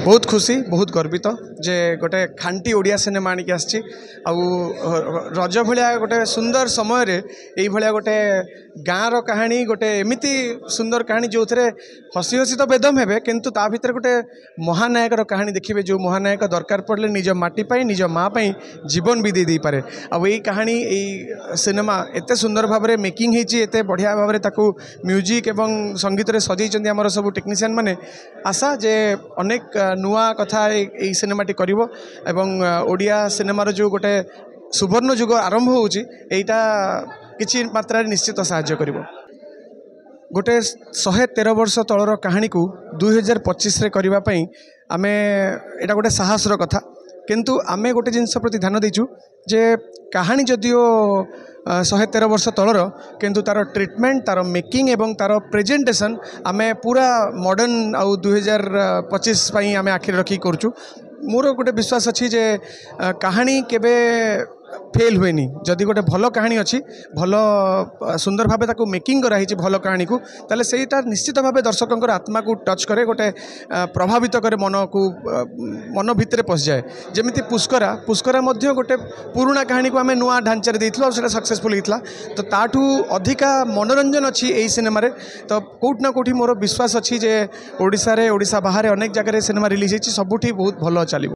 बहुत खुशी बहुत गर्वित जे गोटे खांटी ओडिया सिनेमा आनिक आसी रज भाया गोटे सुंदर समय रे यही भाया गोटे गाँव कहानी गोटे एमती सुंदर कहानी जो थे हसी हसी तो बेदम हे किंतु ता भीतर गोटे महानायक कहानी देखिए जो महानायक दरकार पड़े निज माटी निज माँ जीवन भी दे पारे अब यही कहानी यही सिनेमा एत सुंदर भाव में मेकिंग होते बढ़िया भाव में ताकू म्यूजिक एवं संगीत रे सजाई आमर सब टेक्नीशियन माने आशा जे अनेक नुआ कथा यही सिनेमाटी करिवो एवं ओडिया सिनेमार जो गोटे सुवर्ण जुग आरंभ होउची एटा किछि मात्रा निश्चित साहाय्य करिवो। गोटे 113 वर्ष तलर कहानी को 2025 रे करिवा पई आमे एटा गोटे साहसर कथा किंतु आमे गोटे जिनस प्रति ध्यान देचु जे कहानी जदिओ 113 वर्ष तलर किंतु तार ट्रीटमेंट तार मेकिंग एवं तार प्रेजेंटेशन आमे पूरा मॉडर्न आउ 2025 पई आमे आखिर रखी करचु। मोर गोटे विश्वास अच्छी जे कहानी केबे फेल हुए जदि गोटे भल कहानी अच्छी भल सुंदर भाव ताकू मेकिंग कराई भल कहानी को ताले सेटा निश्चित भाव दर्शकों आत्मा को टच करे गोटे प्रभावित करे मन को मन भितर पशि जाए जमी पुष्करा पुष्करा मध्य गोटे पुराणा कहानी को आम नुआ ढांचार देइथिलु और सक्सेसफुल होता तो ताठू अधिका मनोरंजन अच्छी यही सिनेमा तो कौट ना कौटी मोर विश्वास अच्छी जे ओडिशा रे ओडिशा बाहर अनेक जगह सिनेमा रिलीज होती सबुठी बहुत भल चलो।